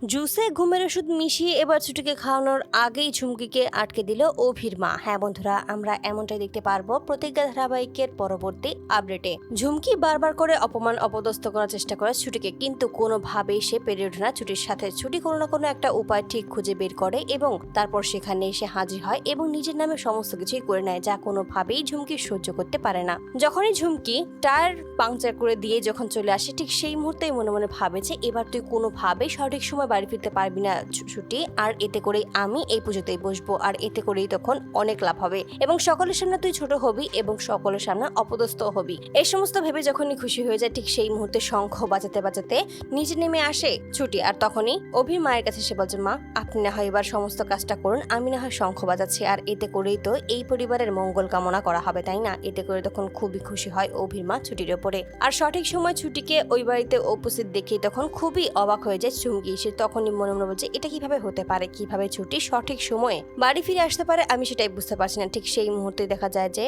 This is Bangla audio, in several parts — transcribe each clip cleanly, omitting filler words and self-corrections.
জুসে ঘুমের ওষুধ মিশিয়ে এবার ছুটিকে খাওয়ানোর আগেই ঝুমকিকে আটকে দিল অভির মা। হ্যাঁ বন্ধুরা, আমরা এমনটাই দেখতে পারবো প্রতিজ্ঞা ধারাবাহিকের পরবর্তী আপডেটে। ঝুমকি বারবার করে অপমান অপদস্থ করার চেষ্টা করে ছুটিকে, কিন্তু কোনোভাবেই সে পেরে ওঠে না ছুটির সাথে। ছুটি কোনো না কোনো একটা উপায় ঠিক খুঁজে বের করে এবং তারপর সেখানে এসে হাজির হয় এবং নিজের নামে সমস্ত কিছুই করে নেয়, যা কোনোভাবেই ঝুমকি সহ্য করতে পারে না। যখনই ঝুমকি টায়ার পাংচার করে দিয়ে যখন চলে আসে, ঠিক সেই মুহূর্তেই মনে মনে ভাবে যে এবার তুই কোনোভাবেই সঠিক সময় বাড়ি ফিরতে পারবি না ছুটি, আর এতে করেই আমি এই পুজোতেই বসবো, আর এতে করেই তখন অনেক লাভ হবে এবং সকলের সামনে তুই ছোট হবি এবং সকলের সামনে অপদস্থ হবি। এই সমস্ত ভেবে যখনই খুশি হয়ে যায়, ঠিক সেই মুহূর্তে শঙ্খ বাজাতে বাজাতে নিচে নেমে আসে ছুটি। আর তখনই অভির মায়ের কাছে সে বলছে, মা আপনি না হয় এবার সমস্ত কাজটা করুন, আমি না হয় শঙ্খ বাজাচ্ছি, আর এতে করেই তো এই পরিবারের মঙ্গল কামনা করা হবে, তাই না? এতে করে তখন খুবই খুশি হয় অভির মা ছুটির ওপরে। আর সঠিক সময় ছুটিকে ওই বাড়িতে উপস্থিত দেখে তখন খুবই অবাক হয়ে যায় ঝুমকি। সে তখনই মনে মনে বলছে, এটা কিভাবে হতে পারে, কিভাবে ছুটি সঠিক সময়ে বাড়ি ফিরে আসতে পারে, আমি সেটাই বুঝতে পারছি না। ঠিক সেই মুহূর্তে দেখা যায় যে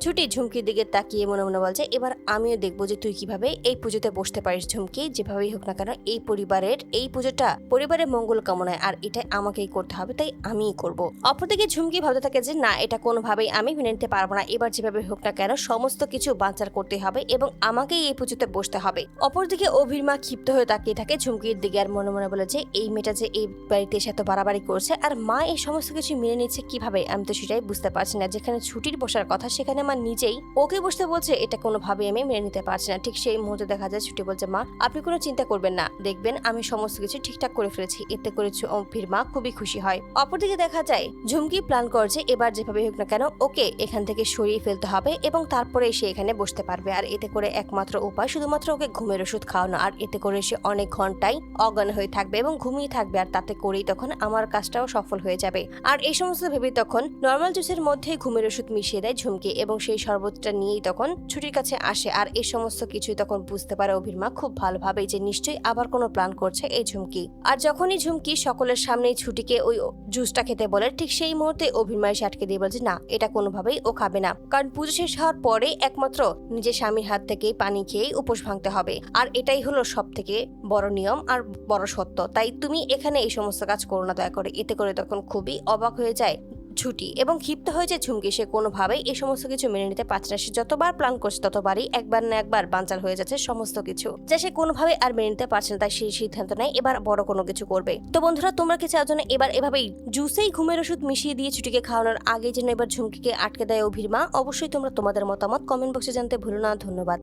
ছুটি ঝুমকির দিকে তাকিয়ে মনে মনে বলছে, এবার আমিও দেখবো যে তুই কিভাবে এই পুজোতে বসতে পারিস ঝুমকি। যেভাবেই হোক না কেন এই পরিবারের এই পুজোটা পরিবারের মঙ্গল কামনায়, আর এটাই আমাকেই করতে হবে, তাই আমিই করব। অপরদিকে ঝুমকি ভাবতে থাকে যে না, এটা কোনোভাবেই আমি মেনে নিতে পারবো না। এবার যেভাবে হোক না কেন সমস্ত কিছু বাঁচার করতে হবে এবং আমাকেই এই পুজোতে বসতে হবে। অপরদিকে অভির মা ক্ষিপ্ত হয়ে তাকিয়ে থাকে ঝুমকির দিকে, আর মনে মনে বলে যে এই মেয়েটা যে এই বাড়িতে এসে এত বাড়াবাড়ি করছে, আর মা এই সমস্ত কিছু মেনে নিচ্ছে কিভাবে, আমি তো সেটাই বুঝতে পারছি না। যেখানে ছুটির বসার কথা সেখানে মা নিজেই ওকে বসতে বলছে, এটা কোনোভাবে আমি মেনে নিতে পারছি না। ঠিক সেই মুহূর্তে দেখা যায় ছুটি বলছে, মা আপনি কোনো চিন্তা করবেন না, দেখবেন আমি সমস্ত কিছু ঠিকঠাক করে ফেলেছি। এতে করে অভির মা খুবই খুশি হয়। অপরদিকে দেখা যায় ঝুমকি প্ল্যান করছে এবার যেভাবে হোক না কেন ওকে এখান থেকে সরিয়ে ফেলতে হবে এবং তারপরে সে এখানে বসতে পারবে, আর এতে করে একমাত্র উপায় শুধুমাত্র ওকে ঘুমের ওষুধ খাওয়ানো, আর এতে করে সে অনেক ঘন্টায় অজ্ঞান হয়ে থাকবে এবং ঘুমিয়ে থাকবে, আর তাতে করেই তখন আমার কাজটাও সফল হয়ে যাবে। আর এই সমস্ত ভেবে তখন নর্মাল জুসের মধ্যে ঘুমের ওষুধ মিশিয়ে দেয় ঝুমকি এবং সেই শরবতটা নিয়েই তখন ছুটির কাছে আসে। আর এই সমস্ত কিছুই তখন বুঝতে পারে অভির মা খুব ভালোভাবে যে নিশ্চয়ই আবার কোনো প্ল্যান করছে এই ঝুমকি। আর যখনই ঝুমকি সকলের সামনেই ছুটিকে ওই জুসটা খেতে বলে, ঠিক সেই মুহূর্তে অভির মা এসে আটকে দিয়ে বলছে, না এটা কোনোভাবেই ও খাবে না, কারণ পুজো শেষ হওয়ার পরে একমাত্র নিজের স্বামীর হাত থেকেই পানি খেয়েই উপোস ভাঙতে হবে, আর এটাই হলো সব থেকে বড় নিয়ম আর বড় সত্য। তাই তুমি এখানে এই সমস্ত কাজ করো না দয়া করে। এতে করে তখন খুবই অবাক হয়ে যায় ছুটি এবং ক্ষিপ্ত হয়ে যায় ঝুমকি। সে কোনোভাবেই এই সমস্ত কিছু মেনে নিতে পারছে না। সে যতবার প্ল্যান করছে ততবারই একবার না একবার বানচাল হয়ে যাচ্ছে সমস্ত কিছু, যা সে কোনোভাবে আর মেনে নিতে পারছে না। তাই সেই সিদ্ধান্ত নেয় এবার বড় কোনো কিছু করবে। তো বন্ধুরা, তোমরা কি চাও যেন এবার এভাবেই জুসেই ঘুমের ওষুধ মিশিয়ে দিয়ে ছুটিকে খাওয়ানোর আগে যেন এবার ঝুমকিকে আটকে দেয় অভির মা? অবশ্যই তোমরা তোমাদের মতামত কমেন্ট বক্সে জানতে ভুলো না। ধন্যবাদ।